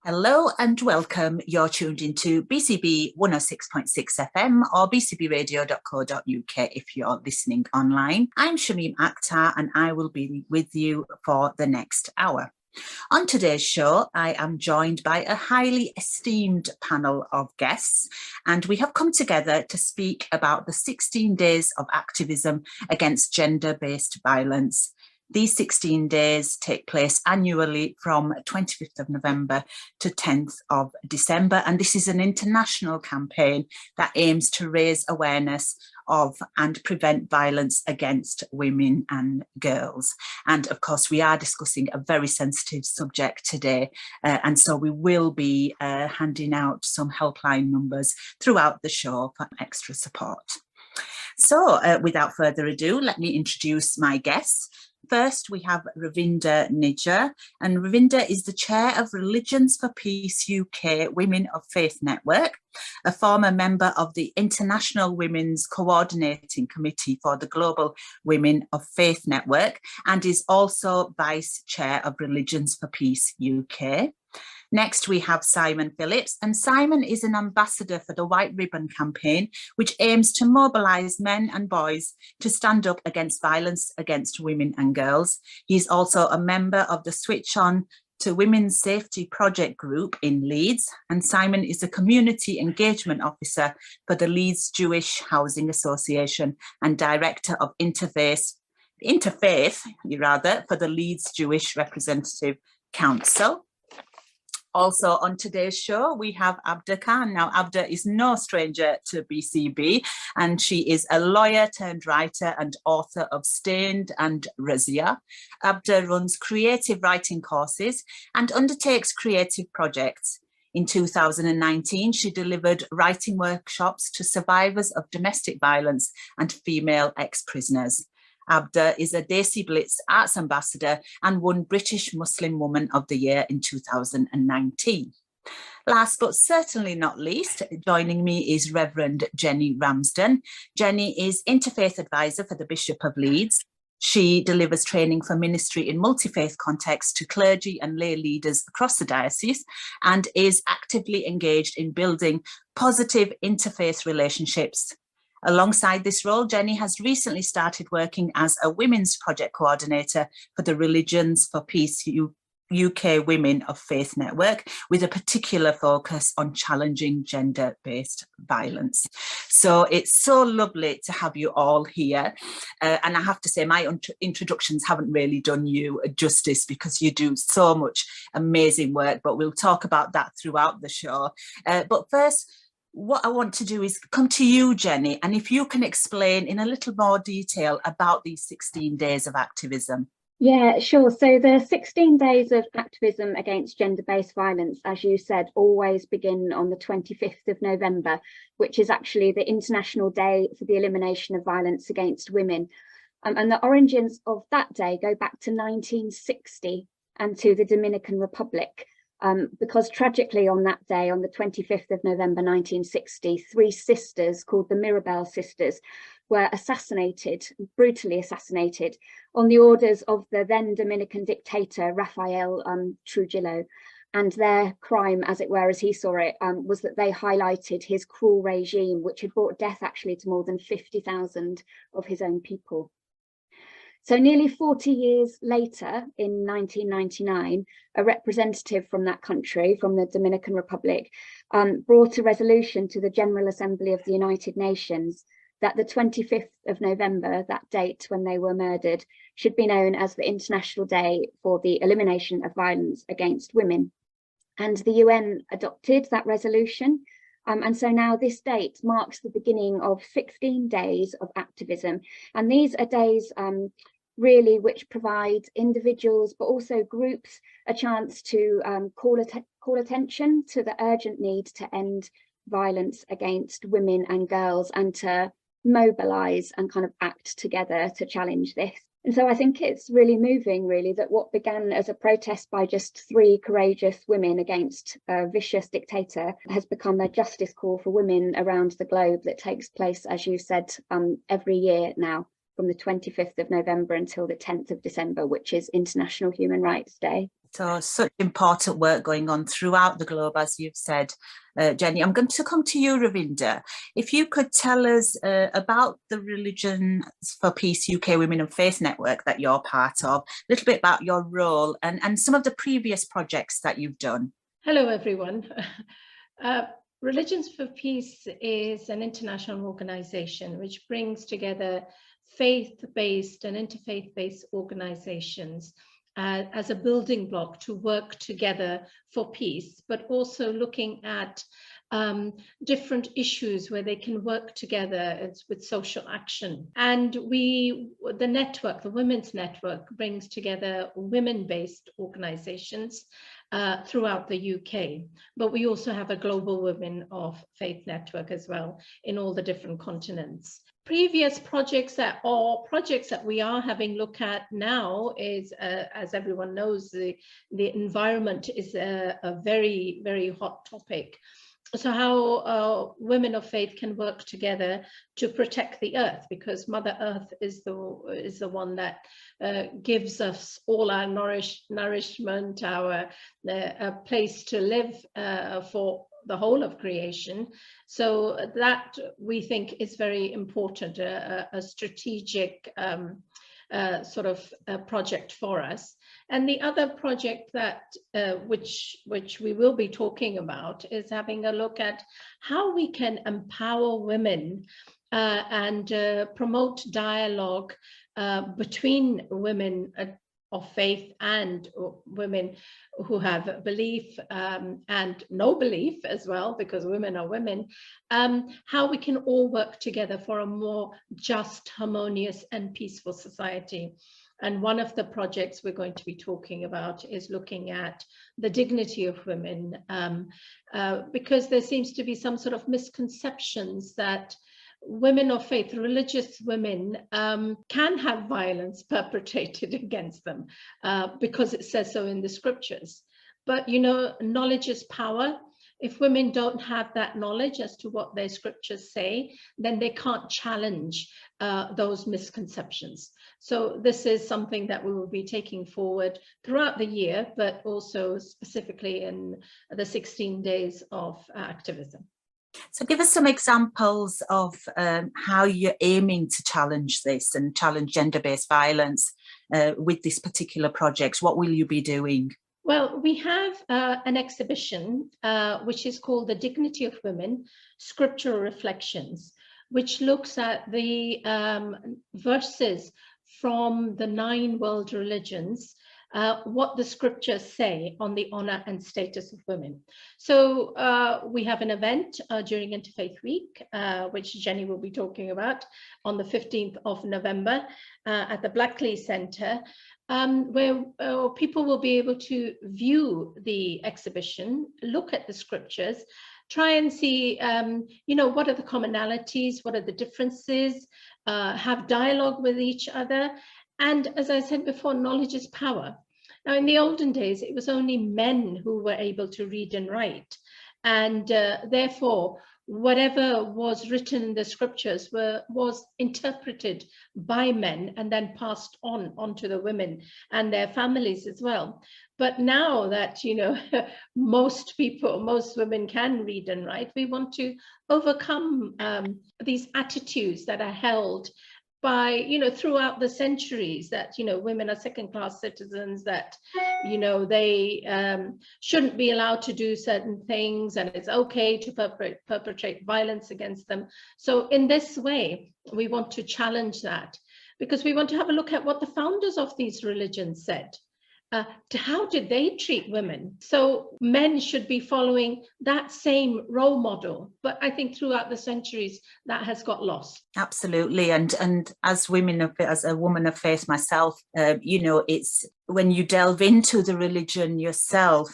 Hello and welcome. You're tuned into BCB 106.6 FM or bcbradio.co.uk if you're listening online. I'm Shamim Akhtar and I will be with you for the next hour. On today's show, I am joined by a highly esteemed panel of guests, and we have come together to speak about the 16 days of activism against gender-based violence. These 16 days take place annually from 25th of November to 10th of December. And this is an international campaign that aims to raise awareness of and prevent violence against women and girls. And of course, we are discussing a very sensitive subject today. And so we will be handing out some helpline numbers throughout the show for extra support. So without further ado, let me introduce my guests. First, we have Ravinder Nijjar, and Ravinder is the chair of Religions for Peace UK Women of Faith Network, a former member of the International Women's Coordinating Committee for the Global Women of Faith Network, and is also vice chair of Religions for Peace UK. Next, we have Simon Phillips, and Simon is an ambassador for the White Ribbon campaign, which aims to mobilise men and boys to stand up against violence against women and girls. He's also a member of the Switch On to Women's Safety Project Group in Leeds, and Simon is a community engagement officer for the Leeds Jewish Housing Association and director of interfaith for the Leeds Jewish Representative Council. Also on today's show, we have Abda Khan. Now, Abda is no stranger to BCB, and she is a lawyer turned writer and author of Stained and Razia. Abda runs creative writing courses and undertakes creative projects. In 2019, she delivered writing workshops to survivors of domestic violence and female ex-prisoners. Abda is a Desi Blitz Arts Ambassador and won British Muslim Woman of the Year in 2019. Last but certainly not least, joining me is Reverend Jenny Ramsden. Jenny is Interfaith Advisor for the Bishop of Leeds. She delivers training for ministry in multi-faith contexts to clergy and lay leaders across the diocese and is actively engaged in building positive interfaith relationships. Alongside this role, Jenny has recently started working as a women's project coordinator for the Religions for Peace UK Women of Faith Network, with a particular focus on challenging gender-based violence. So it's so lovely to have you all here. And I have to say, my introductions haven't really done you justice because you do so much amazing work, but we'll talk about that throughout the show. But first, what I want to do is come to you, Jenny, and if you can explain in a little more detail about these 16 days of activism. Yeah, sure. So the 16 days of activism against gender-based violence, as you said, always begin on the 25th of November, which is actually the International Day for the Elimination of Violence against Women. And the origins of that day go back to 1960 and to the Dominican Republic. Because tragically on that day, on the 25th of November 1960, 3 sisters called the Mirabel sisters were assassinated, brutally assassinated, on the orders of the then Dominican dictator, Rafael Trujillo. And their crime, as it were, as he saw it, was that they highlighted his cruel regime, which had brought death actually to more than 50,000 of his own people. So nearly 40 years later, in 1999, a representative from that country, from the Dominican Republic, brought a resolution to the General Assembly of the United Nations that the 25th of November, that date when they were murdered, should be known as the International Day for the Elimination of Violence against Women. And the UN adopted that resolution. And so now this date marks the beginning of 16 days of activism. And these are days really which provide individuals, but also groups, a chance to call attention to the urgent need to end violence against women and girls and to mobilise and kind of act together to challenge this. And so I think it's really moving, really, that what began as a protest by just 3 courageous women against a vicious dictator has become a justice call for women around the globe that takes place, as you said, every year now from the 25th of November until the 10th of December, which is International Human Rights Day. So such important work going on throughout the globe, as you've said, Jenny. I'm going to come to you, Ravinder. If you could tell us about the Religions for Peace UK Women of Faith Network that you're part of, a little bit about your role and some of the previous projects that you've done. Hello, everyone. Religions for Peace is an international organization which brings together faith-based and interfaith-based organizations as a building block to work together for peace, but also looking at different issues where they can work together with social action. And the network, the Women's Network, brings together women-based organizations throughout the UK, but we also have a global Women of Faith network as well in all the different continents. Previous projects that we are having look at now is, as everyone knows, the environment is a very, very hot topic. So how women of faith can work together to protect the earth, because Mother Earth is the one that gives us all our nourishment, our place to live for the whole of creation. So that we think is very important, a strategic sort of project for us. And the other project that which we will be talking about is having a look at how we can empower women and promote dialogue between women of faith and women who have belief and no belief as well, because women are women, how we can all work together for a more just, harmonious and peaceful society. And one of the projects we're going to be talking about is looking at the dignity of women, because there seems to be some sort of misconceptions that women of faith, religious women, can have violence perpetrated against them because it says so in the scriptures. But, you know, knowledge is power. If women don't have that knowledge as to what their scriptures say, then they can't challenge those misconceptions. So this is something that we will be taking forward throughout the year, but also specifically in the 16 days of activism. So give us some examples of how you're aiming to challenge this and challenge gender-based violence with this particular project. What will you be doing? Well, we have an exhibition which is called The Dignity of Women, Scriptural Reflections, which looks at the verses from the 9 world religions, what the scriptures say on the honor and status of women. So we have an event during Interfaith Week, which Jenny will be talking about on the 15th of November at the Blackley Centre, where people will be able to view the exhibition, look at the scriptures, try and see, you know, what are the commonalities, what are the differences, have dialogue with each other. And as I said before, knowledge is power. Now, in the olden days, it was only men who were able to read and write. And therefore, whatever was written in the scriptures was interpreted by men and then passed on to the women and their families as well. But now that, you know, most women can read and write, we want to overcome these attitudes that are held by, you know, throughout the centuries, that, you know, women are second-class citizens, that, you know, they shouldn't be allowed to do certain things, and it's okay to perpetrate violence against them. So in this way, we want to challenge that, because we want to have a look at what the founders of these religions said. How did they treat women? So men should be following that same role model. But I think throughout the centuries, that has got lost. Absolutely. And as a woman of faith myself, you know, it's when you delve into the religion yourself,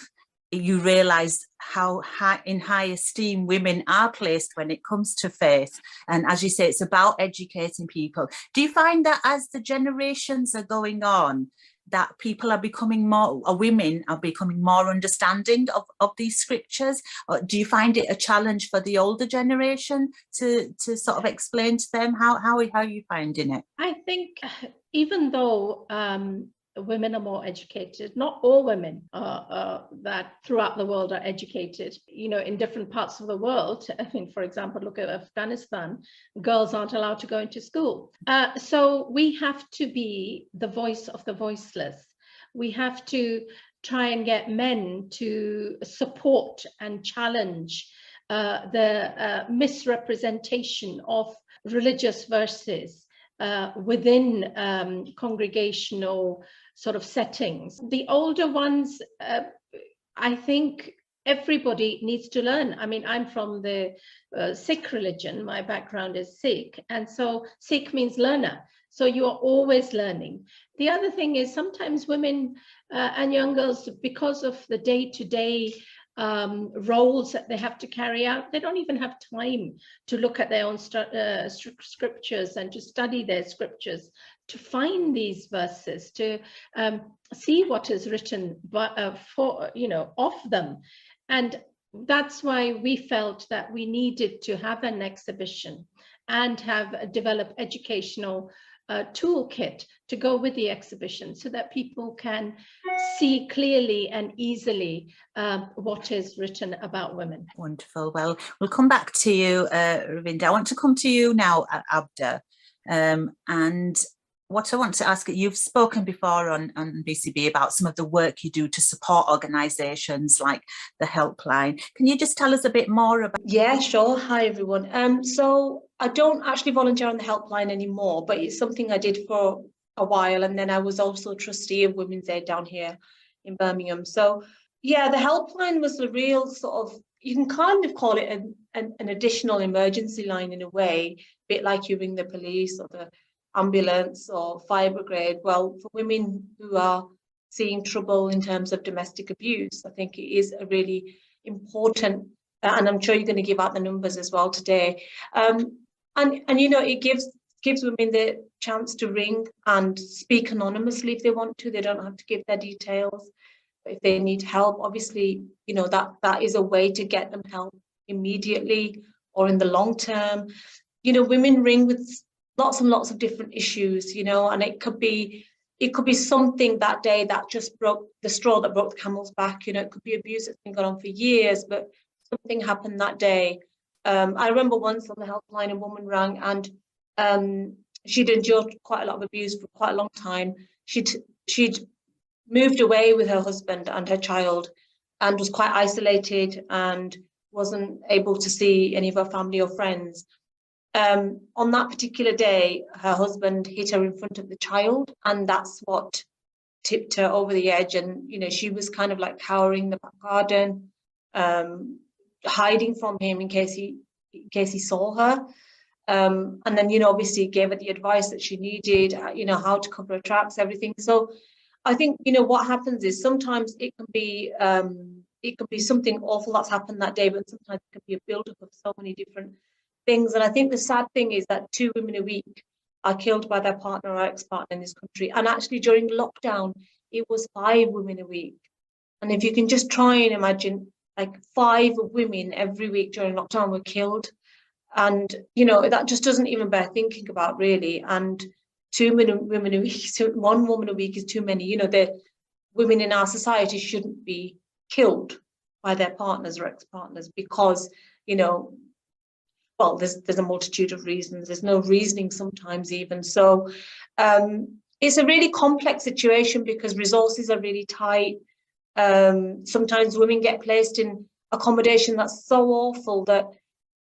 you realize how in high esteem women are placed when it comes to faith. And as you say, it's about educating people. Do you find that as the generations are going on, that people are becoming more, or women are becoming more understanding of these scriptures? Or do you find it a challenge for the older generation to sort of explain to them? How are you finding it? I think even though women are more educated, not all women that throughout the world are educated, you know, in different parts of the world. I think, for example, look at Afghanistan, girls aren't allowed to go into school. So we have to be the voice of the voiceless. We have to try and get men to support and challenge the misrepresentation of religious verses within congregational sort of settings. The older ones, I think everybody needs to learn. I mean, I'm from the Sikh religion. My background is Sikh. And so Sikh means learner. So you are always learning. The other thing is sometimes women and young girls, because of the day-to-day roles that they have to carry out, they don't even have time to look at their own scriptures and to study their scriptures, to find these verses, to see what is written for, you know, of them. And that's why we felt that we needed to have an exhibition and have developed educational toolkit to go with the exhibition, so that people can see clearly and easily what is written about women. Wonderful. Well, we'll come back to you, Ravinder. I want to come to you now, Abda. And what I want to ask, you've spoken before on BCB about some of the work you do to support organisations like the helpline. Can you just tell us a bit more about? Yeah, sure. Hi, everyone. So I don't actually volunteer on the helpline anymore, but it's something I did for a while. And then I was also a trustee of Women's Aid down here in Birmingham. So yeah, the helpline was a real sort of, you can kind of call it an additional emergency line in a way, a bit like you ring the police or the ambulance or fire brigade. Well, for women who are seeing trouble in terms of domestic abuse, I think it is a really important, and I'm sure you're going to give out the numbers as well today. And you know, it gives women the chance to ring and speak anonymously if they want to. They don't have to give their details. But if they need help, obviously, you know, that is a way to get them help immediately or in the long term. You know, women ring with lots and lots of different issues, you know, and it could be something that day that just broke the straw that broke the camel's back. You know, it could be abuse that's been going on for years, but something happened that day. I remember once on the helpline, a woman rang and she'd endured quite a lot of abuse for quite a long time. She'd moved away with her husband and her child and was quite isolated and wasn't able to see any of her family or friends. On that particular day, her husband hit her in front of the child, and that's what tipped her over the edge. And, you know, she was kind of like cowering in the back garden, hiding from him in case he saw her. And then, you know, obviously gave her the advice that she needed, you know, how to cover her tracks, everything. So I think, you know, what happens is sometimes it can be something awful that's happened that day, but sometimes it can be a buildup of so many different things. And I think the sad thing is that 2 women a week are killed by their partner or ex-partner in this country. And actually during lockdown, it was 5 women a week. And if you can just try and imagine, like 5 women every week during lockdown were killed. And, you know, that just doesn't even bear thinking about, really. And 2 women a week, 1 woman a week is too many. You know, the women in our society shouldn't be killed by their partners or ex-partners because, you know, well, there's a multitude of reasons. There's no reasoning sometimes even. So it's a really complex situation because resources are really tight. Sometimes women get placed in accommodation that's so awful that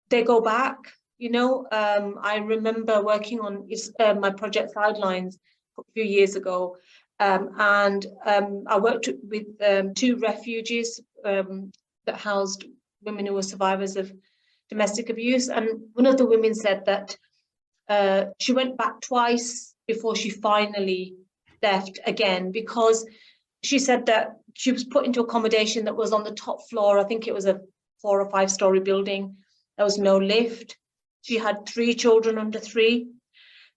they go back. You know, I remember working on my project Sidelines a few years ago, and I worked with 2 refugees that housed women who were survivors of domestic abuse. And one of the women said that she went back twice before she finally left again, because she said that she was put into accommodation that was on the top floor. I think it was a 4 or 5 story building. There was no lift. She had 3 children under 3.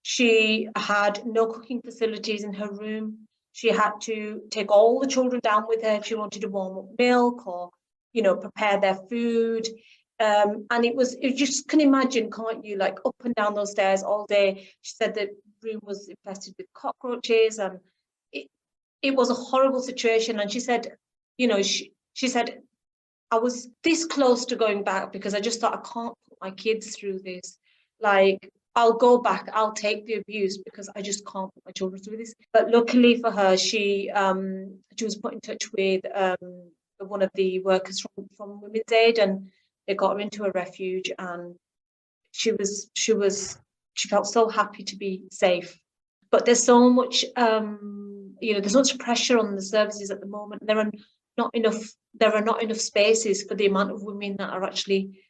She had no cooking facilities in her room. She had to take all the children down with her if she wanted to warm up milk or, you know, prepare their food. And you just can imagine, can't you, like up and down those stairs all day. She said the room was infested with cockroaches, and it was a horrible situation. And she said, you know, she said, I was this close to going back because I just thought, I can't put my kids through this. Like, I'll go back, I'll take the abuse because I just can't put my children through this. But luckily for her, she was put in touch with one of the workers from Women's Aid, and they got her into a refuge, and she felt so happy to be safe. But there's so much, there's so much pressure on the services at the moment. There are not enough spaces for the amount of women that are actually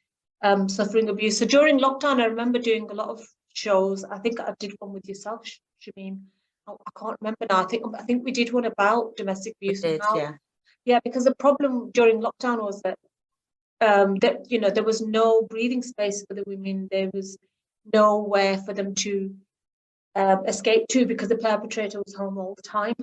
suffering abuse. So during lockdown, I remember doing a lot of shows. I think I did one with yourself, Shamim. I can't remember now. I think we did one about domestic abuse. Yeah, because the problem during lockdown was that there was no breathing space for the women. There was nowhere for them to escape to because the perpetrator was home all the time.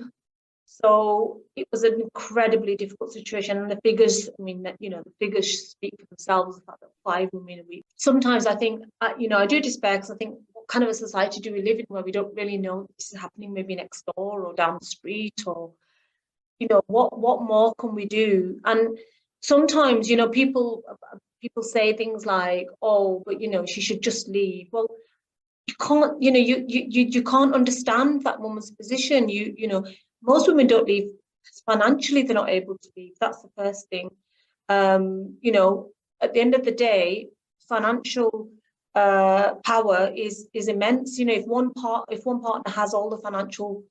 So it was an incredibly difficult situation, and the figures, the figures speak for themselves. The fact that 5 women a week. Sometimes I think, I do despair, because I think, what kind of a society do we live in where we don't really know this is happening maybe next door or down the street, or what more can we do? And sometimes people say things like, oh, but she should just leave. Well, you can't, you can't understand that woman's position. Most women don't leave financially, they're not able to leave. That's the first thing. At the end of the day, financial power is immense. If one partner has all the financial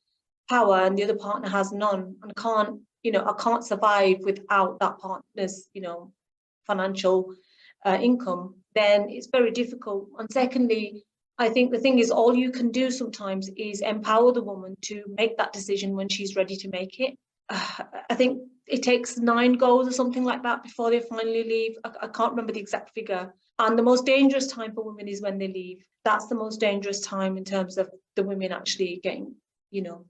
power and the other partner has none, and I can't survive without that partner's financial income, then it's very difficult. And secondly, I think the thing is, all you can do sometimes is empower the woman to make that decision when she's ready to make it. I think it takes 9 goes or something like that before they finally leave. I can't remember the exact figure. And the most dangerous time for women is when they leave. That's the most dangerous time in terms of the women actually getting,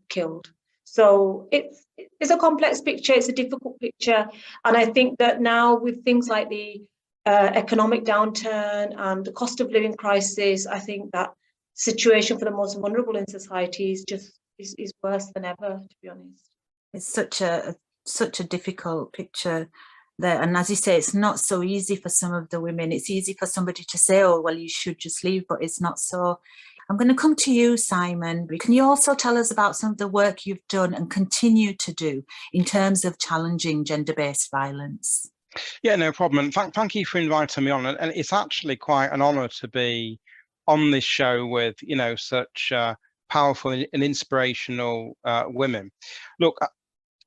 killed. So it's a complex picture. It's a difficult picture. And I think that now with things like the economic downturn and the cost of living crisis, I think that situation for the most vulnerable in society is worse than ever, to be honest. It's such a difficult picture there, and as you say, it's not so easy for some of the women. It's easy for somebody to say, oh well, you should just leave, but it's not so. I'm going to come to you, Simon. Can you also tell us about some of the work you've done and continue to do in terms of challenging gender-based violence? Yeah, no problem. And thank you for inviting me on. And it's actually quite an honour to be on this show with, such powerful and inspirational women. Look,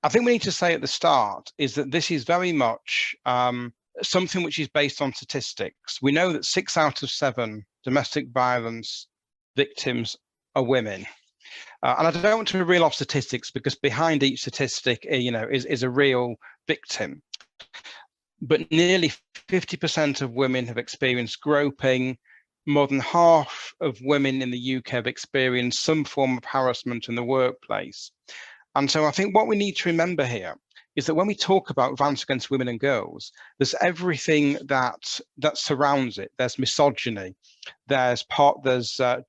I think we need to say at the start is that this is very much something which is based on statistics. We know that 6 out of 7 domestic violence victims are women. And I don't want to reel off statistics, because behind each statistic, is a real victim. But nearly 50% of women have experienced groping. More than half of women in the UK have experienced some form of harassment in the workplace. And so I think what we need to remember here is that when we talk about violence against women and girls, there's everything that surrounds it. There's misogyny, there's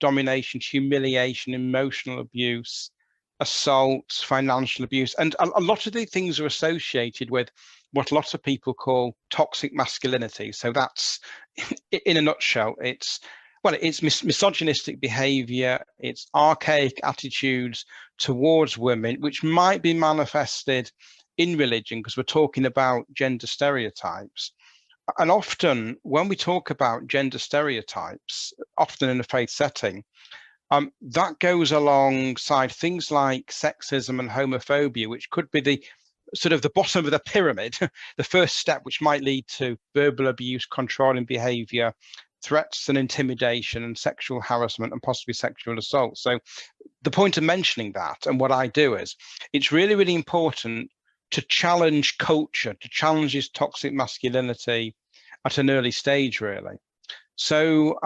domination, humiliation, emotional abuse, assault, financial abuse, and a lot of these things are associated with what lots of people call toxic masculinity. So that's, in a nutshell, it's misogynistic behavior, it's archaic attitudes towards women, which might be manifested in religion, because we're talking about gender stereotypes. And often when we talk about gender stereotypes, often in a faith setting, that goes alongside things like sexism and homophobia, which could be the bottom of the pyramid, the first step, which might lead to verbal abuse, controlling behavior, threats and intimidation, and sexual harassment, and possibly sexual assault. So the point of mentioning that, and what I do, is it's really, really important to challenge culture, to challenge this toxic masculinity at an early stage, really. So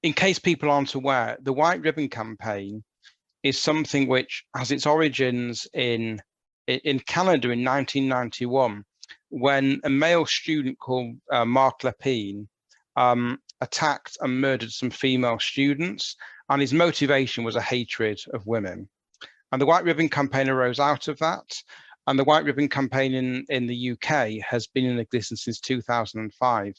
in case people aren't aware, the White Ribbon Campaign is something which has its origins in Canada in 1991, when a male student called Mark Lepine attacked and murdered some female students, and his motivation was a hatred of women. And the White Ribbon Campaign arose out of that. And the White Ribbon Campaign in the UK has been in existence since 2005.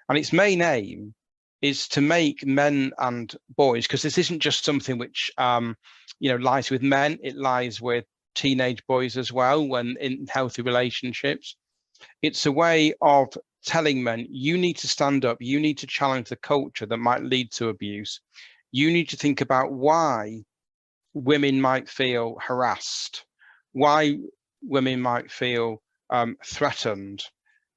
And its main aim is to make men and boys, because this isn't just something which lies with men, it lies with teenage boys as well when in healthy relationships. It's a way of telling men, you need to stand up, you need to challenge the culture that might lead to abuse. You need to think about why women might feel harassed, why women might feel threatened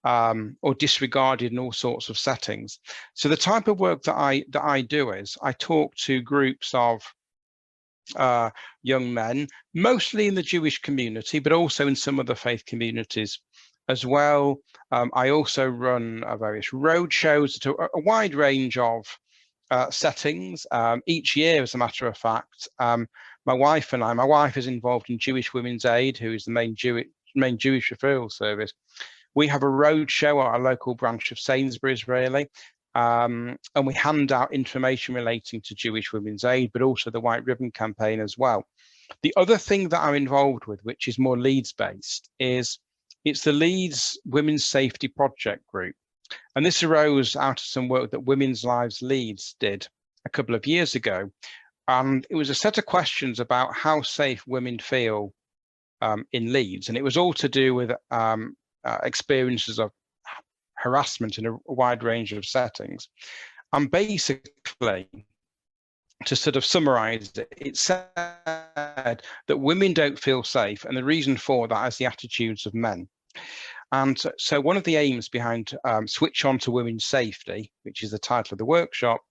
or disregarded in all sorts of settings. So the type of work that I do is I talk to groups of young men, mostly in the Jewish community, but also in some other faith communities as well. I also run various road shows to a wide range of settings. Each year, as a matter of fact, my wife is involved in Jewish Women's Aid, who is the main Jewish referral service. We have a road show at our local branch of Sainsbury's, really, and we hand out information relating to Jewish Women's Aid, but also the White Ribbon Campaign as well. The other thing that I'm involved with, which is more Leeds-based, it's the Leeds Women's Safety Project Group. And this arose out of some work that Women's Lives Leeds did a couple of years ago. And it was a set of questions about how safe women feel in Leeds. And it was all to do with experiences of harassment in a wide range of settings. And basically, to sort of summarize it, it said that women don't feel safe. And the reason for that is the attitudes of men. And so one of the aims behind Switch On to Women's Safety, which is the title of the workshop,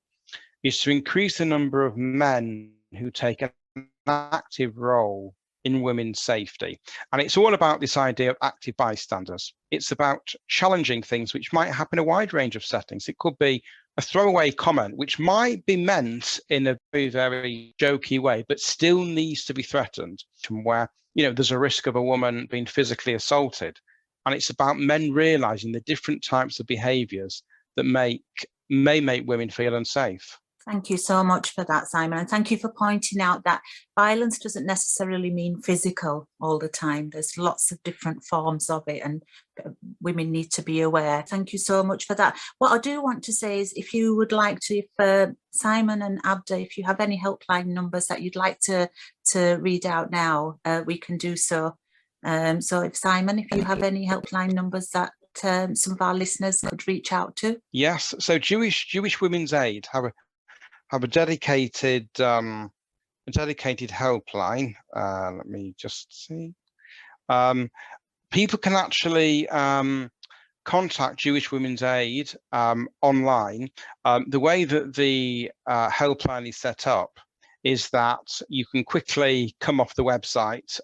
is to increase the number of men who take an active role in women's safety. And it's all about this idea of active bystanders. It's about challenging things which might happen in a wide range of settings. It could be a throwaway comment, which might be meant in a very, very jokey way, but still needs to be threatened, from where, there's a risk of a woman being physically assaulted. And it's about men realizing the different types of behaviors that may make women feel unsafe. Thank you so much for that, Simon. And thank you for pointing out that violence doesn't necessarily mean physical all the time. There's lots of different forms of it, and women need to be aware. Thank you so much for that. What I do want to say is, if you would like to, if Simon and Abda, if you have any helpline numbers that you'd like to read out now, we can do so. So if Simon, if you have any helpline numbers that some of our listeners could reach out to. Yes, so Jewish Women's Aid have a dedicated helpline. Let me just see. People can actually contact Jewish Women's Aid online. The way that the helpline is set up is that you can quickly come off the website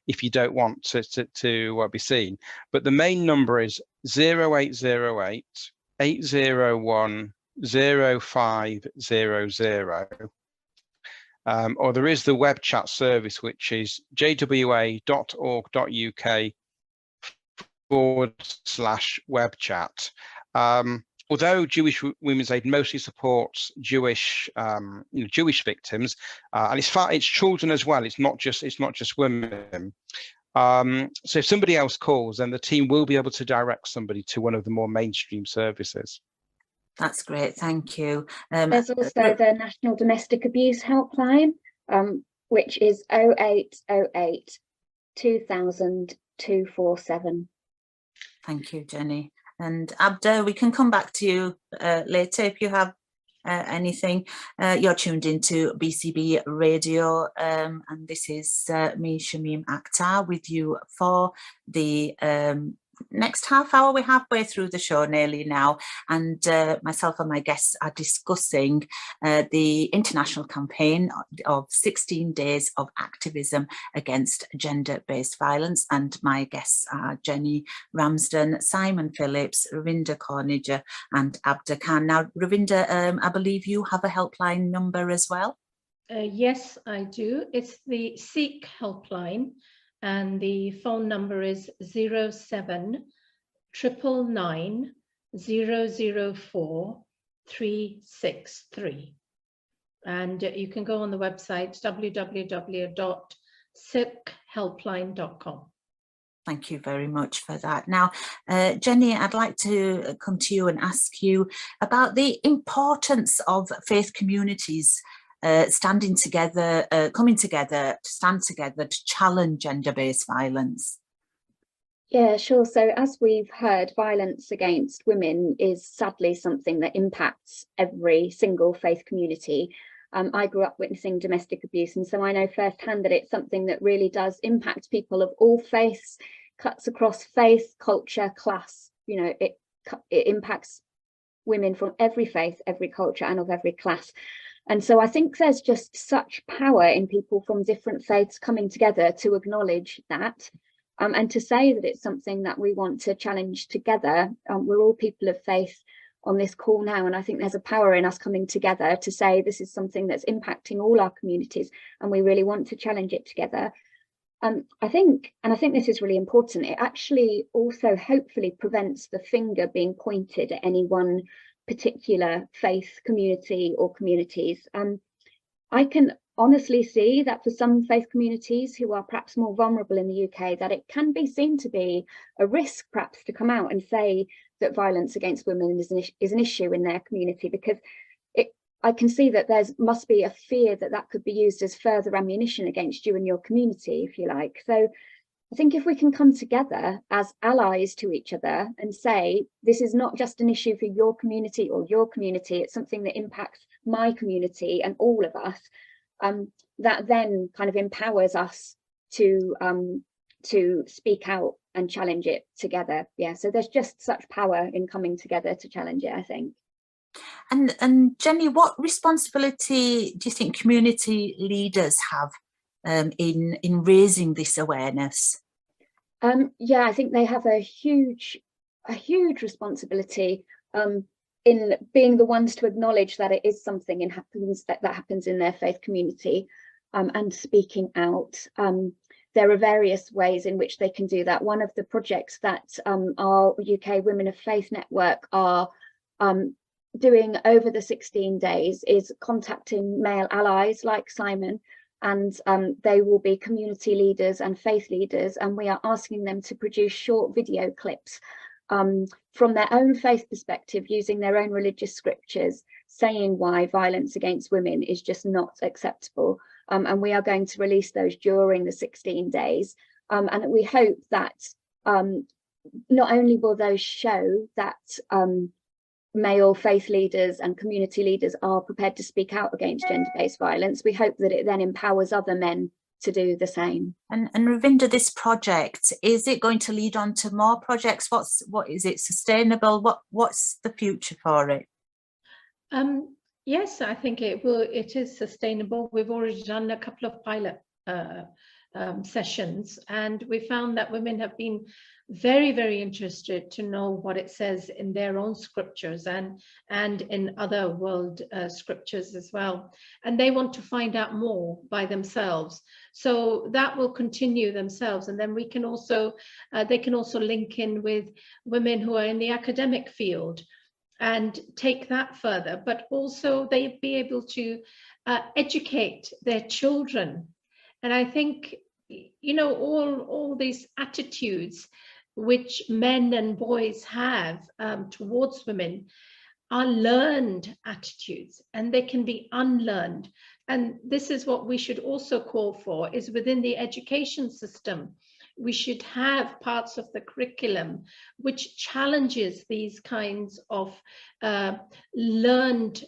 if you don't want to be seen. But the main number is 0808 801 0500, or there is the web chat service, which is jwa.org.uk/web chat. Although Jewish Women's Aid mostly supports Jewish victims, and it's children as well. It's not just women. So if somebody else calls, then the team will be able to direct somebody to one of the more mainstream services. That's great, thank you. There's also the National Domestic Abuse Helpline, which is 0808 2000 247. Thank you, Jenny. And Abda, we can come back to you later if you have anything. You're tuned into BCB Radio, and this is me, Shamim Akhtar, with you for the next half hour. We're halfway through the show nearly now, and myself and my guests are discussing the international campaign of 16 days of activism against gender-based violence. And my guests are Jenny Ramsden, Simon Phillips, Ravinder Kaur Nijjar and Abda Khan. Now, Ravinder, I believe you have a helpline number as well? Yes, I do. It's the Seek helpline, and the phone number is 07 999 004 363. And you can go on the website www.silkhelpline.com. Thank you very much for that. Now, Jenny, I'd like to come to you and ask you about the importance of faith communities standing together, coming together, to stand together to challenge gender-based violence. Yeah, sure. So as we've heard, violence against women is sadly something that impacts every single faith community. I grew up witnessing domestic abuse, and so I know firsthand that it's something that really does impact people of all faiths, cuts across faith, culture, class. You know, it impacts women from every faith, every culture, and of every class. And so I think there's just such power in people from different faiths coming together to acknowledge that, and to say that it's something that we want to challenge together. We're all people of faith on this call now, and I think there's a power in us coming together to say this is something that's impacting all our communities and we really want to challenge it together. I think this is really important, it actually also hopefully prevents the finger being pointed at any one particular faith community or communities. I can honestly see that for some faith communities who are perhaps more vulnerable in the UK, that it can be seen to be a risk perhaps to come out and say that violence against women is an issue in their community, because I can see that there must be a fear that that could be used as further ammunition against you and your community, if you like. So I think if we can come together as allies to each other and say, this is not just an issue for your community or your community, it's something that impacts my community and all of us, that then kind of empowers us to speak out and challenge it together. Yeah, so there's just such power in coming together to challenge it, I think. And Jenny, what responsibility do you think community leaders have in raising this awareness? Yeah, I think they have a huge responsibility in being the ones to acknowledge that it is something that happens in their faith community, and speaking out. There are various ways in which they can do that. One of the projects that our UK Women of Faith Network are doing over the 16 days is contacting male allies like Simon, and they will be community leaders and faith leaders, and we are asking them to produce short video clips from their own faith perspective, using their own religious scriptures, saying why violence against women is just not acceptable. And we are going to release those during the 16 days. And we hope that not only will those show that male faith leaders and community leaders are prepared to speak out against gender-based violence, we hope that it then empowers other men to do the same. And Ravinder, this project, is it going to lead on to more projects? What is it sustainable? What's the future for it? Yes, I think it will. It is sustainable. We've already done a couple of pilot sessions, and we found that women have been very, very interested to know what it says in their own scriptures and in other world scriptures as well. And they want to find out more by themselves. So that will continue themselves. And then we can also, they can also link in with women who are in the academic field and take that further, but also they'd be able to educate their children. And I think, you know, all these attitudes which men and boys have towards women are learned attitudes, and they can be unlearned. And this is what we should also call for, is within the education system, we should have parts of the curriculum which challenges these kinds of learned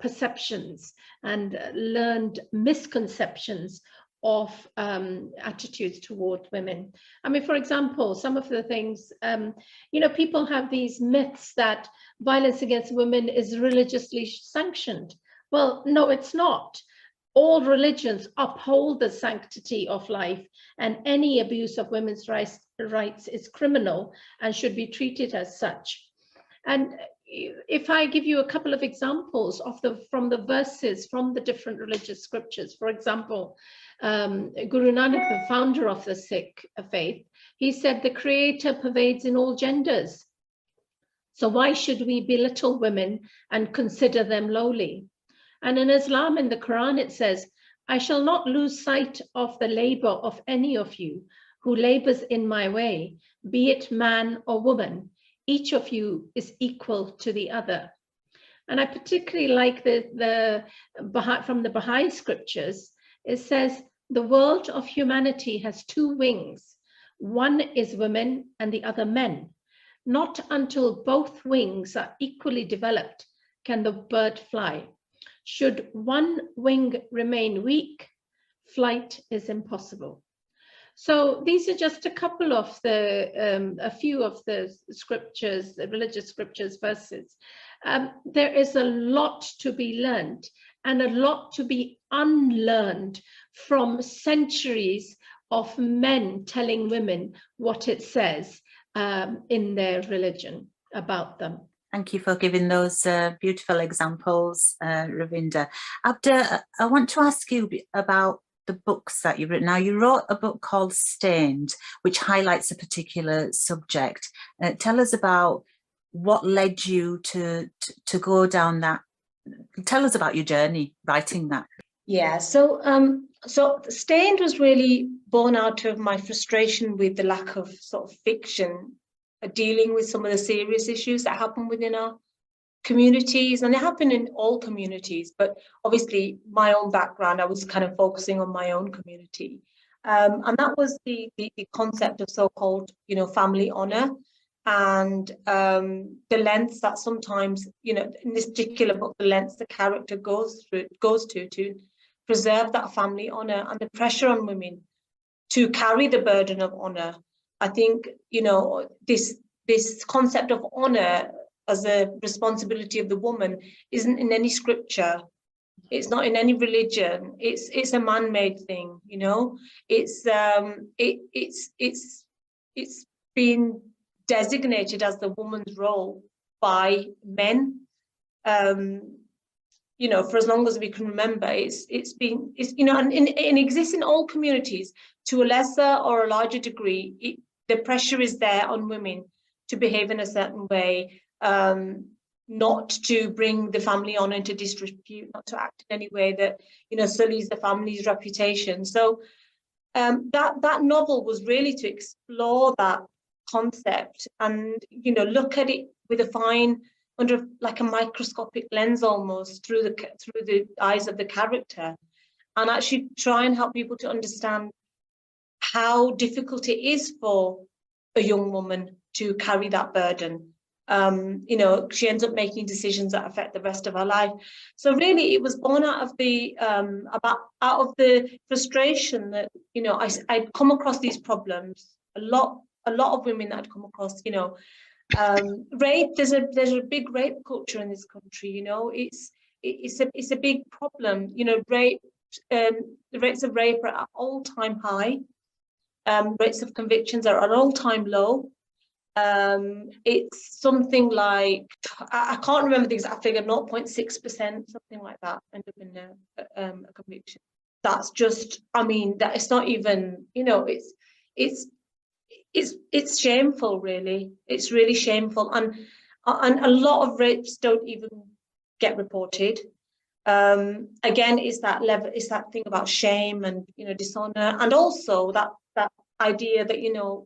perceptions and learned misconceptions of attitudes toward women. I mean, for example, some of the things, you know, people have these myths that violence against women is religiously sanctioned. Well, no, it's not. All religions uphold the sanctity of life, and any abuse of women's rights is criminal and should be treated as such. And if I give you a couple of examples of from the verses from the different religious scriptures, for example, Guru Nanak, the founder of the Sikh faith, he said the Creator pervades in all genders. So why should we belittle women and consider them lowly? And in Islam, in the Quran, it says, I shall not lose sight of the labor of any of you who labors in my way, be it man or woman. Each of you is equal to the other. And I particularly like from the Baha'i scriptures. It says, the world of humanity has two wings. One is women and the other men. Not until both wings are equally developed can the bird fly. Should one wing remain weak, flight is impossible. So these are just a couple of a few of the scriptures, the religious scriptures verses. There is a lot to be learned and a lot to be unlearned from centuries of men telling women what it says in their religion about them. Thank you for giving those beautiful examples, Ravinder. Abda, I want to ask you about the books that you've written. Now, you wrote a book called Stained, which highlights a particular subject. Tell us about what led you to go down that. Tell us about your journey writing that. Yeah, so Stained was really born out of my frustration with the lack of sort of fiction dealing with some of the serious issues that happen within our communities, and they happen in all communities, but obviously my own background, I was kind of focusing on my own community, and that was the concept of so-called, family honor, and the lengths that sometimes, in this particular book, the lengths the character goes to preserve that family honor, and the pressure on women to carry the burden of honor. I think, this concept of honor as a responsibility of the woman isn't in any scripture. It's not in any religion. It's a man-made thing, It's been designated as the woman's role by men. For as long as we can remember, and it exists in all communities to a lesser or a larger degree. The pressure is there on women to behave in a certain way, not to bring the family honor into disrepute, not to act in any way that sullies the family's reputation. So that novel was really to explore that concept and look at it with under like a microscopic lens almost through the eyes of the character, and actually try and help people to understand how difficult it is for a young woman to carry that burden. She ends up making decisions that affect the rest of her life. So really, it was born out of the frustration that I'd come across these problems. A lot of women that I'd come across. Rape. There's a big rape culture in this country. It's a big problem. Rape. The rates of rape are at all-time high. Rates of convictions are at all-time low. It's something like, I can't remember the exact figure, 0.6%, something like that, end up in a conviction. That's just, that it's not even, it's shameful, really. It's really shameful, and a lot of rapes don't even get reported. Again, it's that thing about shame and dishonor, and also that idea that you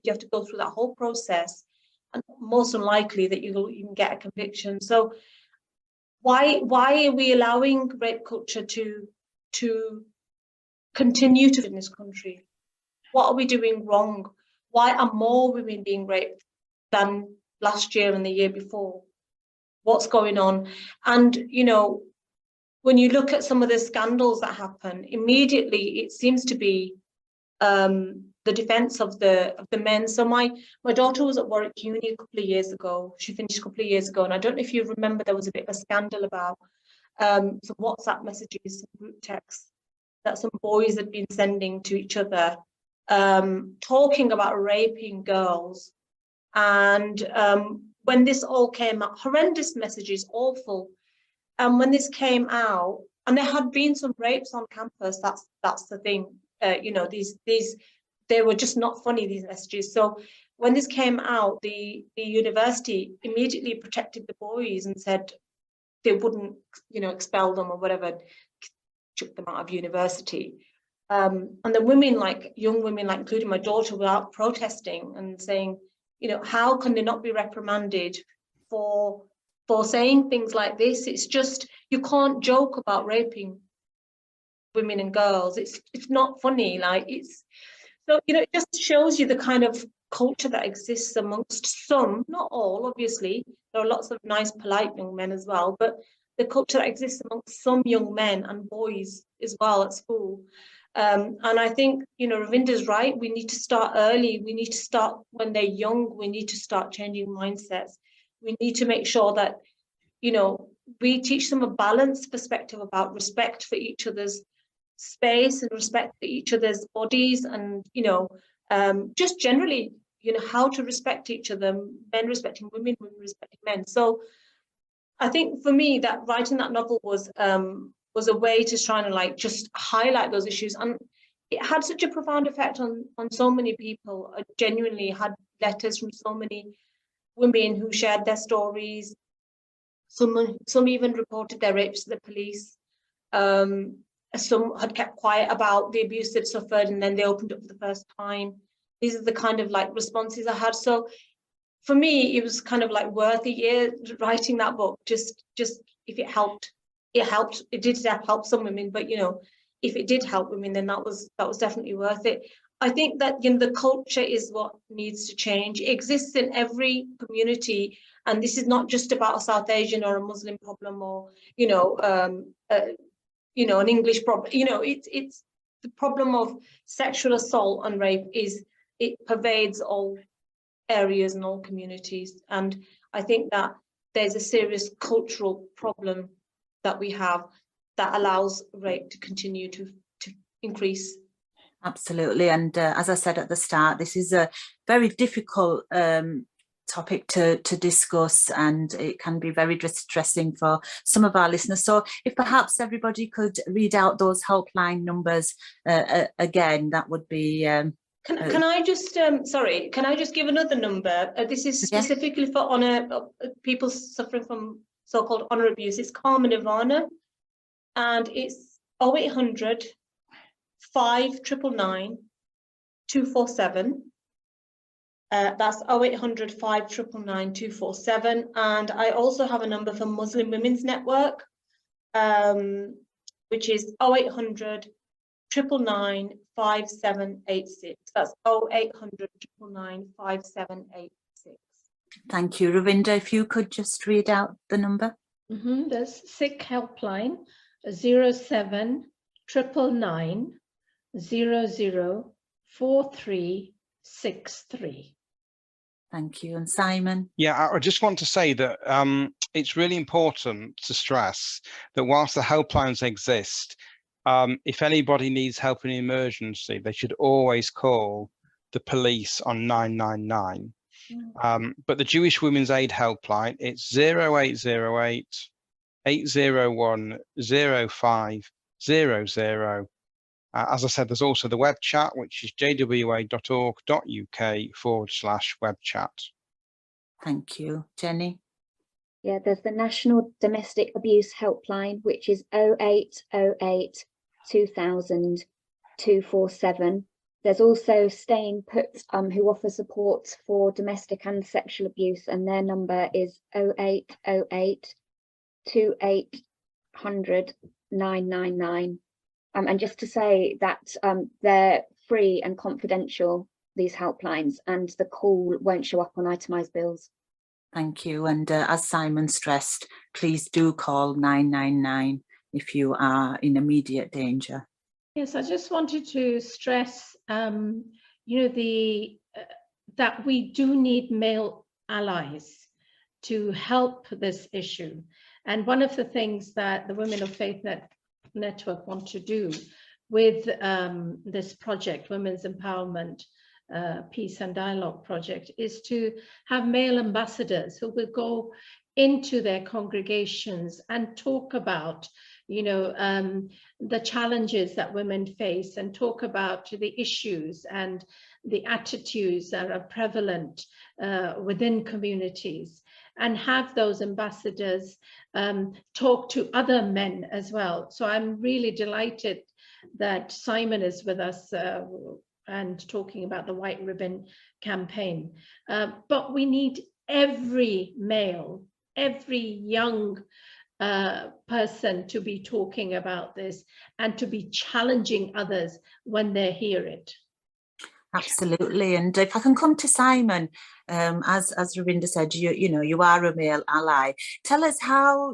have to go through that whole process, and most unlikely that you can get a conviction. So why are we allowing rape culture to continue to in this country? What are we doing wrong? Why are more women being raped than last year and the year before? What's going on? And when you look at some of the scandals that happen, immediately it seems to be the defense of the men. So my daughter was at Warwick Uni a couple of years ago. She finished a couple of years ago, and I don't know if you remember, there was a bit of a scandal about some WhatsApp messages, some group texts that some boys had been sending to each other, talking about raping girls, and when this all came out, horrendous messages, awful. And when this came out, and there had been some rapes on campus, that's the thing. You know, these they were just not funny, these messages. So when this came out, the university immediately protected the boys and said they wouldn't, you know, expel them or whatever, chuck them out of university. And the women, like young women, like including my daughter, were out protesting and saying, you know, how can they not be reprimanded for saying things like this? It's just, you can't joke about raping women and girls. It's not funny. Like, it's, so, you know, it just shows you the kind of culture that exists amongst some, not all, obviously. There are lots of nice, polite young men as well, but the culture that exists amongst some young men and boys as well at school. And I think, you know, Ravinder's right. We need to start early. We need to start when they're young. We need to start changing mindsets. We need to make sure that, you know, we teach them a balanced perspective about respect for each other's space and respect for each other's bodies, and, you know, just generally, you know, how to respect each other, men respecting women, women respecting men. So I think for me, that writing that novel was a way to try and like just highlight those issues, and it had such a profound effect on so many people. I genuinely had letters from so many women who shared their stories. Some even reported their rapes to the police. Some had kept quiet about the abuse they'd suffered, and then they opened up for the first time. These are the kind of like responses I had. So for me, it was kind of like worth a year writing that book. Just if it helped, it helped. It did help some women, but, you know, if it did help women, then that was definitely worth it. I think that, you know, the culture is what needs to change. It exists in every community, and this is not just about a South Asian or a Muslim problem, or, you know, an English problem. You know, it's the problem of sexual assault and rape it pervades all areas and all communities. And I think that there's a serious cultural problem that we have that allows rape to continue to increase. Absolutely. And as I said at the start, this is a very difficult topic to discuss, and it can be very distressing for some of our listeners. So if perhaps everybody could read out those helpline numbers again, that would be... Can I just, sorry, can I just give another number? This is specifically for honour, people suffering from so-called honour abuse. It's Karma Nirvana, and it's 0800 599 247. That's 0800 599 247. And I also have a number for Muslim Women's Network, which is 0800 999 5786. That's 0800 999 5786. Thank you. Ravinder, if you could just read out the number. There's Sikh helpline 07 999 00 4363. Thank you. And Simon? Yeah, I just want to say that it's really important to stress that whilst the helplines exist, if anybody needs help in an emergency, they should always call the police on 999. But the Jewish Women's Aid Helpline, it's 0808 801 0500. As I said, there's also the web chat, which is jwa.org.uk/web chat. Thank you. Jenny? Yeah, there's the National Domestic Abuse Helpline, which is 0808 2000 247. There's also Staying Put, who offer support for domestic and sexual abuse, and their number is 0808 2800 999. And just to say that they're free and confidential, these helplines, and the call won't show up on itemised bills. Thank you. And as Simon stressed, please do call 999 if you are in immediate danger. Yes, I just wanted to stress, you know, that we do need male allies to help this issue. And one of the things that the Women of Faith Network want to do with this project, Women's Empowerment, Peace and Dialogue Project, is to have male ambassadors who will go into their congregations and talk about, you know, the challenges that women face, and talk about the issues and the attitudes that are prevalent within communities, and have those ambassadors talk to other men as well. So I'm really delighted that Simon is with us and talking about the White Ribbon campaign. But we need every male, every young person to be talking about this and to be challenging others when they hear it. Absolutely. And if I can come to Simon, as Ravinder said, you are a male ally. Tell us how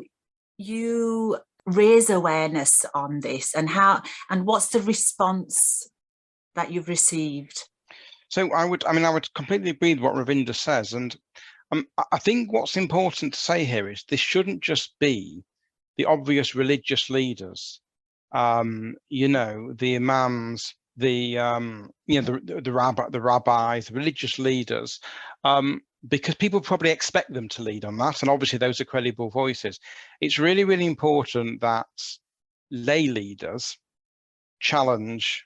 you raise awareness on this, and what's the response that you've received? So I would completely agree with what Ravinder says, and I think what's important to say here is this shouldn't just be the obvious religious leaders, the imams, the rabbis, the religious leaders, because people probably expect them to lead on that, and obviously those are credible voices. It's really, really important that lay leaders challenge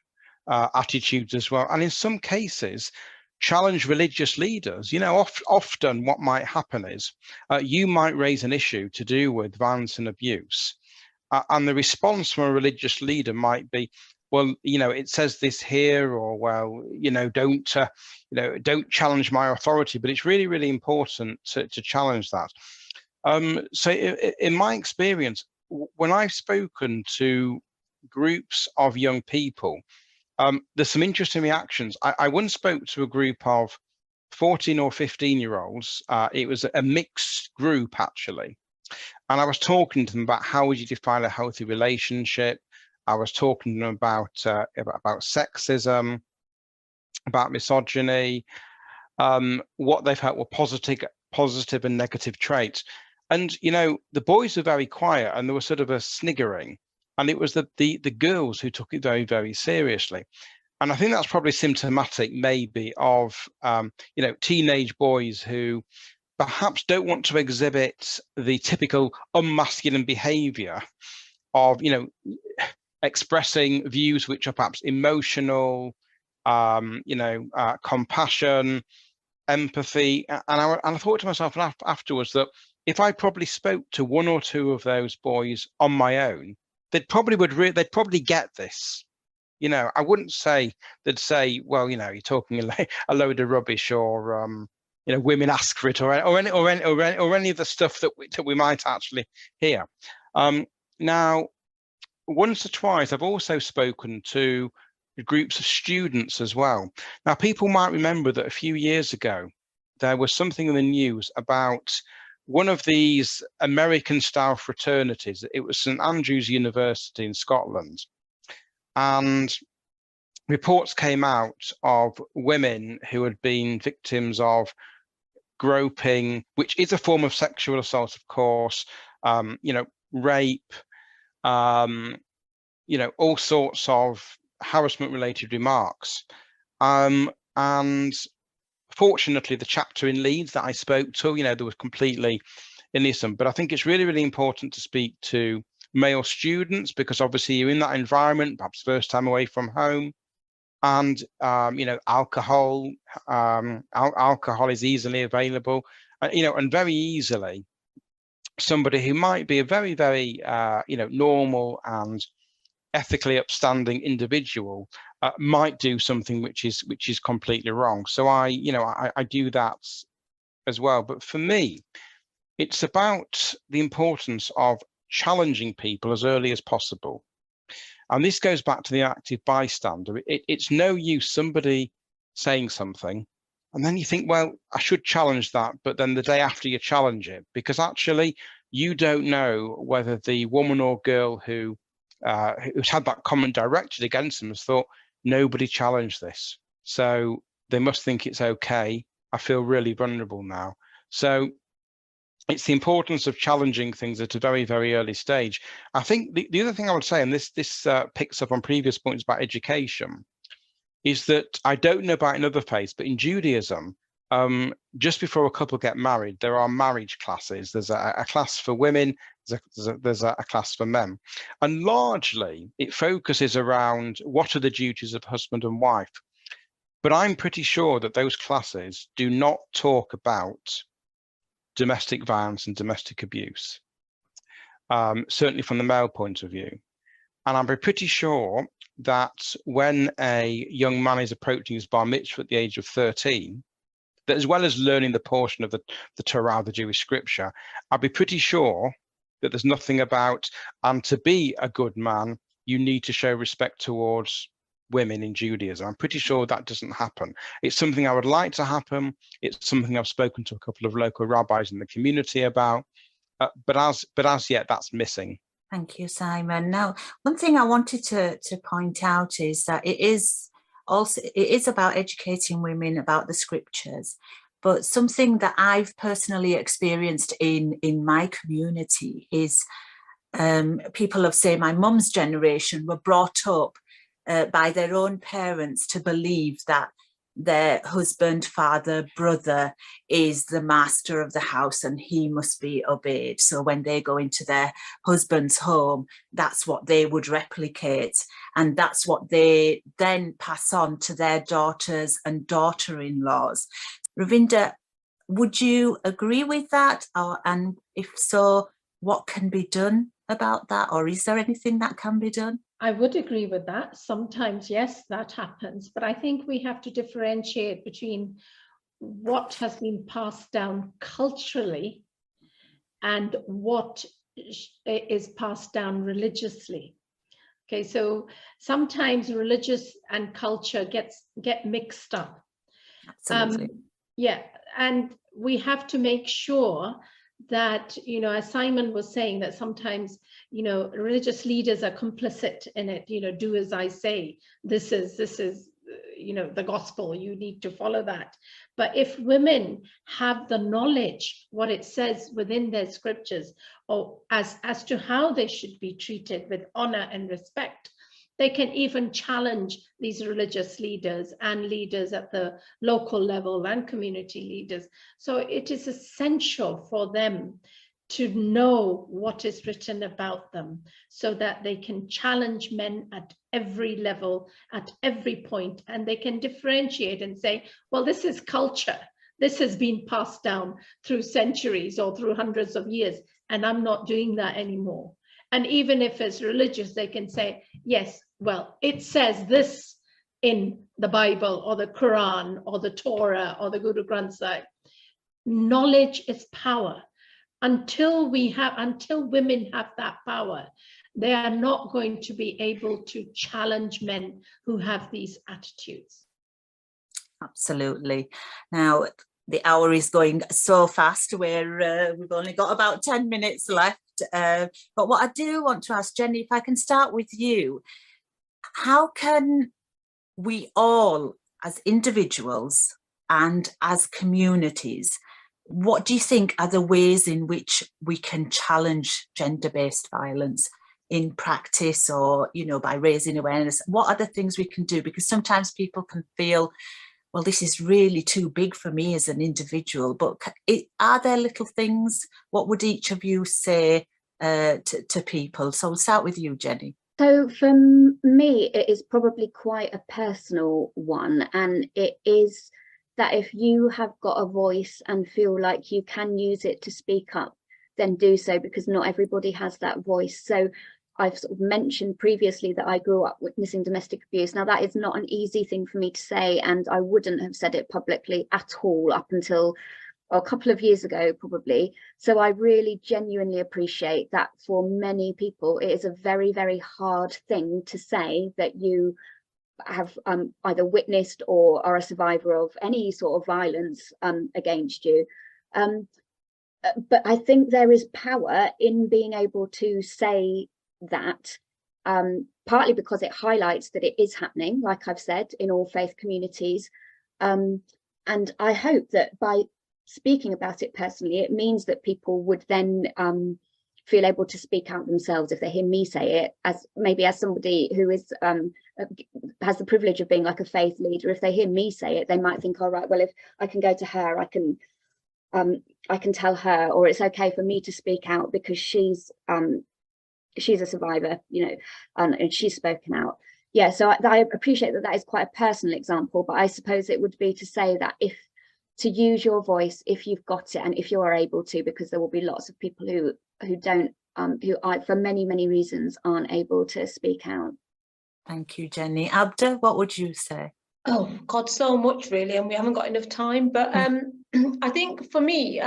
attitudes as well, and in some cases challenge religious leaders. Often what might happen is you might raise an issue to do with violence and abuse, and the response from a religious leader might be, well, it says this here, or, well, don't challenge my authority. But it's really, really important to challenge that. So in my experience, when I've spoken to groups of young people, there's some interesting reactions. I once spoke to a group of 14 or 15-year-olds. It was a mixed group, actually. And I was talking to them about how would you define a healthy relationship. I was talking to them about sexism, about misogyny, what they felt were positive and negative traits. And, the boys were very quiet, and there was sort of a sniggering. And it was the girls who took it very, very seriously. And I think that's probably symptomatic, maybe, of, teenage boys who perhaps don't want to exhibit the typical unmasculine behavior of, expressing views which are perhaps emotional, compassion, empathy. And I thought to myself afterwards that if I probably spoke to one or two of those boys on my own, they'd probably get this. I wouldn't say they'd say, well, you're talking a load of rubbish, or women ask for it, or any of the stuff that we might actually hear. Now, once or twice, I've also spoken to groups of students as well. Now, people might remember that a few years ago, there was something in the news about one of these American-style fraternities. It was St Andrews University in Scotland. And reports came out of women who had been victims of groping, which is a form of sexual assault, of course, rape, all sorts of harassment-related remarks. And fortunately, the chapter in Leeds that I spoke to, there was completely innocent. But I think it's really, really important to speak to male students, because obviously you're in that environment, perhaps first time away from home. And, alcohol is easily available, and very easily somebody who might be a very, very, normal and ethically upstanding individual might do something which is completely wrong. So I do that as well. But for me, it's about the importance of challenging people as early as possible. And this goes back to the active bystander. It's no use somebody saying something and then you think, well, I should challenge that, but then the day after you challenge it, because actually you don't know whether the woman or girl who's had that comment directed against them has thought, nobody challenged this, so they must think it's okay. I feel really vulnerable now. So it's the importance of challenging things at a very, very early stage. I think the other thing I would say, and this picks up on previous points about education, is that I don't know about in other faiths, but in Judaism, just before a couple get married, there are marriage classes. There's a class for women, there's a class for men. And largely it focuses around what are the duties of husband and wife. But I'm pretty sure that those classes do not talk about domestic violence and domestic abuse, certainly from the male point of view. And I'm pretty sure that when a young man is approaching his bar mitzvah at the age of 13, that as well as learning the portion of the Torah, the Jewish scripture, I'd be pretty sure that there's nothing about, and to be a good man, you need to show respect towards women in Judaism. I'm pretty sure that doesn't happen. It's something I would like to happen. It's something I've spoken to a couple of local rabbis in the community about, but as yet that's missing. Thank you, Simon. Now, one thing I wanted to point out is that it is about educating women about the scriptures, but something that I've personally experienced in my community is people of, say, my mum's generation were brought up by their own parents to believe that their husband, father, brother is the master of the house and he must be obeyed. So when they go into their husband's home, that's what they would replicate. And that's what they then pass on to their daughters and daughter-in-laws. Ravinder, would you agree with that? And if so, what can be done about that? Or is there anything that can be done? I would agree with that. Sometimes, yes, that happens. But I think we have to differentiate between what has been passed down culturally and what is passed down religiously. Okay, so sometimes religious and culture get mixed up. Absolutely. Yeah, and we have to make sure that, you know, as Simon was saying, that sometimes, you know, religious leaders are complicit in it, you know, do as I say, this is, you know, the gospel, you need to follow that. But if women have the knowledge, what it says within their scriptures, or as to how they should be treated with honor and respect, they can even challenge these religious leaders and leaders at the local level and community leaders. So it is essential for them to know what is written about them so that they can challenge men at every level, at every point, and they can differentiate and say, well, this is culture. This has been passed down through centuries or through hundreds of years, and I'm not doing that anymore. And even if it's religious, they can say, yes, well, it says this in the Bible or the Quran or the Torah or the Guru Granth Sahib. Knowledge is power. Until women have that power, they are not going to be able to challenge men who have these attitudes. Absolutely. Now, the hour is going so fast where we've only got about 10 minutes left. But what I do want to ask, Jenny, if I can start with you, how can we all as individuals and as communities, what do you think are the ways in which we can challenge gender-based violence in practice, or, you know, by raising awareness? What are the things we can do? Because sometimes people can feel, well, this is really too big for me as an individual, but are there little things? What would each of you say to people? So we'll start with you, Jenny. So for me, it is probably quite a personal one, and it is that if you have got a voice and feel like you can use it to speak up, then do so, because not everybody has that voice. So I've sort of mentioned previously that I grew up witnessing domestic abuse. Now, that is not an easy thing for me to say, and I wouldn't have said it publicly at all up until a couple of years ago, probably. So I really genuinely appreciate that for many people, it is a very, very hard thing to say that you have either witnessed or are a survivor of any sort of violence against you. But I think there is power in being able to say that, partly because it highlights that it is happening, like I've said, in all faith communities. And I hope that by speaking about it personally, it means that people would then feel able to speak out themselves if they hear me say it, as maybe as somebody who is a has the privilege of being like a faith leader, if they hear me say it, they might think, all right, well, if I can go to her, I can tell her, or it's okay for me to speak out because she's a survivor, you know, and she's spoken out. Yeah, so I appreciate that is quite a personal example, but I suppose it would be to say that to use your voice if you've got it and if you are able to, because there will be lots of people who don't, who are, for many, many reasons, aren't able to speak out. Thank you, Jenny. Abda, what would you say? Oh God, so much really, and we haven't got enough time. But I think for me,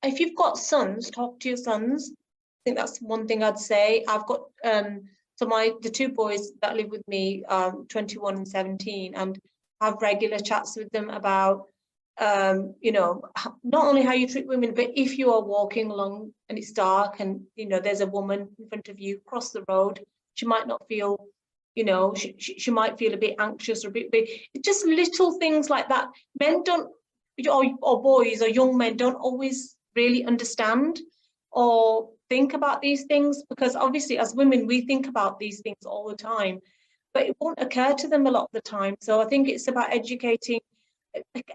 if you've got sons, talk to your sons. I think that's one thing I'd say. I've got the two boys that live with me, 21 and 17, and have regular chats with them about you know, not only how you treat women, but if you are walking along and it's dark and, you know, there's a woman in front of you, cross the road, she might not feel, you know, she might feel a bit anxious or a bit big. Just little things like that. Men don't, or boys or young men don't always really understand or think about these things, because obviously as women, we think about these things all the time, but it won't occur to them a lot of the time. So I think it's about educating.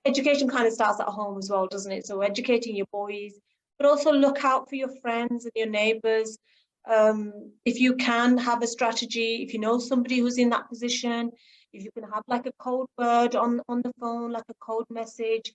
Education kind of starts at home as well, doesn't it? So educating your boys, but also look out for your friends and your neighbours. If you can have a strategy, if you know somebody who's in that position, if you can have like a code word on the phone, like a code message,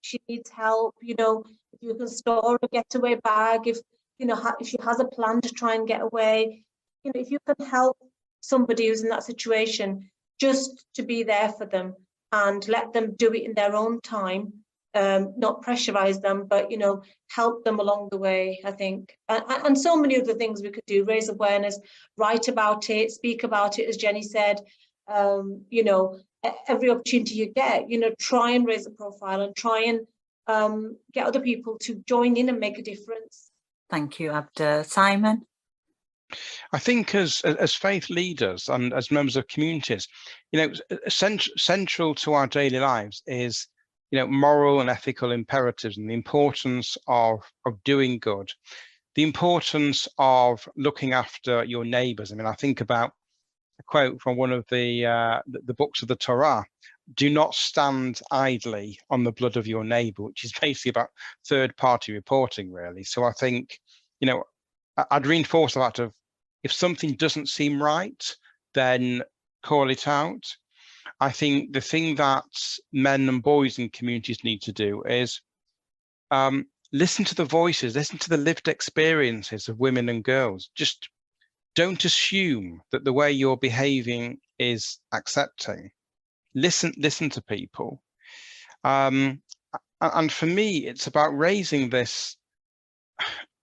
she needs help, you know, if you can store a getaway bag, if, you know, if she has a plan to try and get away, you know, if you can help somebody who's in that situation, just to be there for them and let them do it in their own time, not pressurize them, but, you know, help them along the way, I think. And so many other things we could do: raise awareness, write about it, speak about it, as Jenny said, you know, every opportunity you get, you know, try and raise a profile and try and get other people to join in and make a difference. Thank you, Abda. Simon? I think as faith leaders and as members of communities, you know, central to our daily lives is, you know, moral and ethical imperatives and the importance of doing good, the importance of looking after your neighbours. I mean, I think about a quote from one of the books of the Torah: "Do not stand idly on the blood of your neighbour," which is basically about third-party reporting, really. So I think, you know, I'd reinforce the fact of, if something doesn't seem right, then call it out. I think the thing that men and boys in communities need to do is listen to the voices, listen to the lived experiences of women and girls. Just don't assume that the way you're behaving is accepting. Listen to people. And for me, it's about raising this,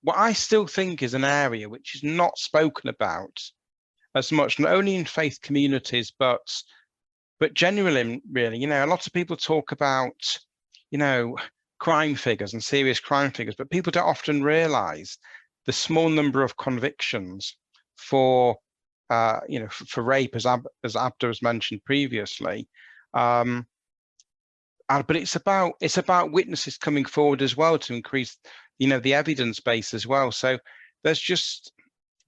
what I still think is an area which is not spoken about as much, not only in faith communities, but generally, really. You know, a lot of people talk about, you know, crime figures and serious crime figures, but people don't often realise the small number of convictions for, you know, for rape, as Abda has mentioned previously. But it's about witnesses coming forward as well to increase, you know, the evidence base as well. So there's just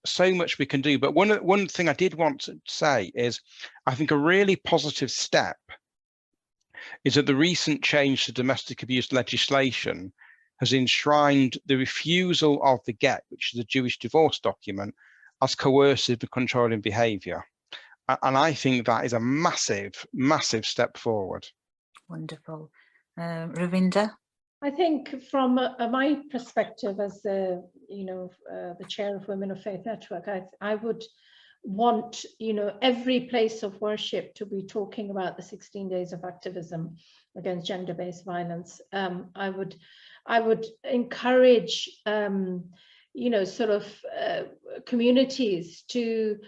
so much we can do. But one thing I did want to say is, I think a really positive step is that the recent change to domestic abuse legislation has enshrined the refusal of the get, which is a Jewish divorce document, as coercive and controlling behaviour. And I think that is a massive, massive step forward. Wonderful. Ravinder? I think from my perspective as the chair of Women of Faith Network, I would want, you know, every place of worship to be talking about the 16 days of activism against gender-based violence. I would encourage, you know, sort of communities to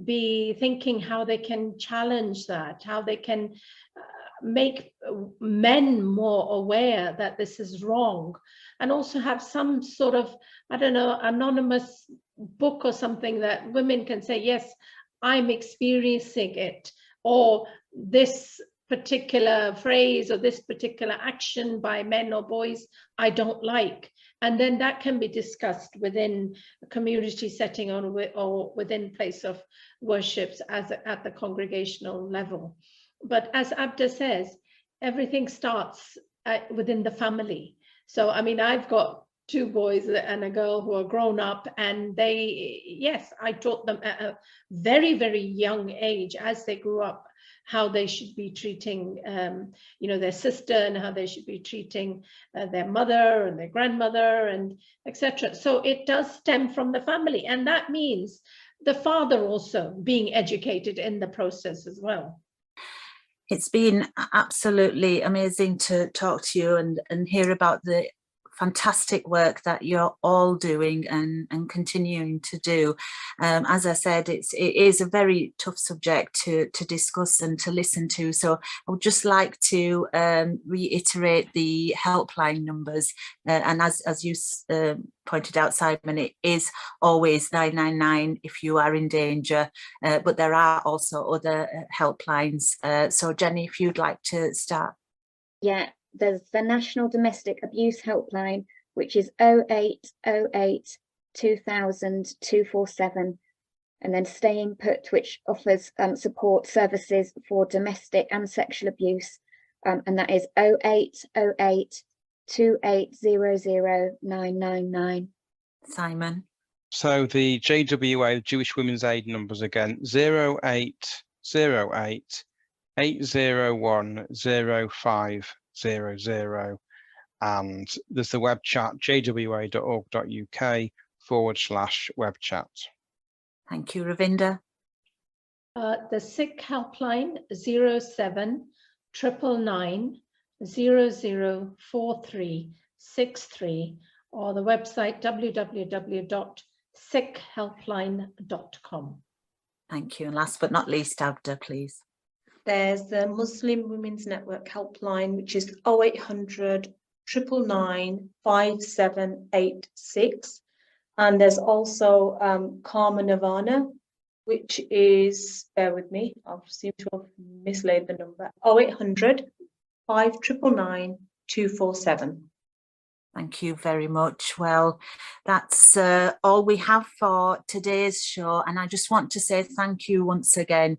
be thinking how they can challenge that, how they can make men more aware that this is wrong, and also have some sort of, I don't know, anonymous book or something that women can say, yes, I'm experiencing it, or this particular phrase or this particular action by men or boys I don't like, And then that can be discussed within a community setting or within place of worships at the congregational level. But as Abda says, everything starts within the family. So, I mean, I've got 2 boys and a girl who are grown up, and yes, I taught them at a very, very young age, as they grew up, how they should be treating, their sister, and how they should be treating their mother and their grandmother, and etc. So it does stem from the family, and that means the father also being educated in the process as well. It's been absolutely amazing to talk to you and hear about the fantastic work that you're all doing and continuing to do. As I said, it is a very tough subject to discuss and to listen to. So I would just like to reiterate the helpline numbers. And as you pointed out, Simon, it is always 999 if you are in danger, but there are also other helplines. So Jenny, if you'd like to start. Yeah. There's the National Domestic Abuse Helpline, which is 0808 2000 247, and then Staying Put, which offers support services for domestic and sexual abuse, and that is 0808 2800 999. Simon. So the JWA, Jewish Women's Aid numbers again, 0808 801 0500, and there's the web chat jwa.org.uk/web chat. Thank you, Ravinder. The Sikh helpline 07 999 004363, or the website www.sikhhelpline.com. Thank you. And last but not least, Abda, please. There's the Muslim Women's Network helpline, which is 0800 999 5786. And there's also Karma Nirvana, which is, bear with me, I seem to have mislaid the number, 0800 5999 247. Thank you very much. Well, that's all we have for today's show. And I just want to say thank you once again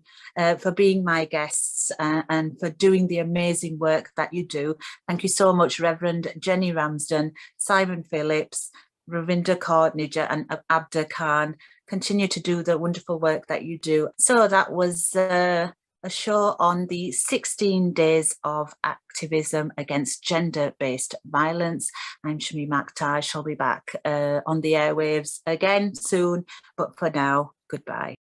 for being my guests and for doing the amazing work that you do. Thank you so much, Reverend Jenny Ramsden, Simon Phillips, Ravinder Kaur Nijjar and Abda Khan. Continue to do the wonderful work that you do. So that was a show on the 16 days of activism against gender-based violence. I'm Shamim Akhtar. I shall be back on the airwaves again soon, but for now, goodbye.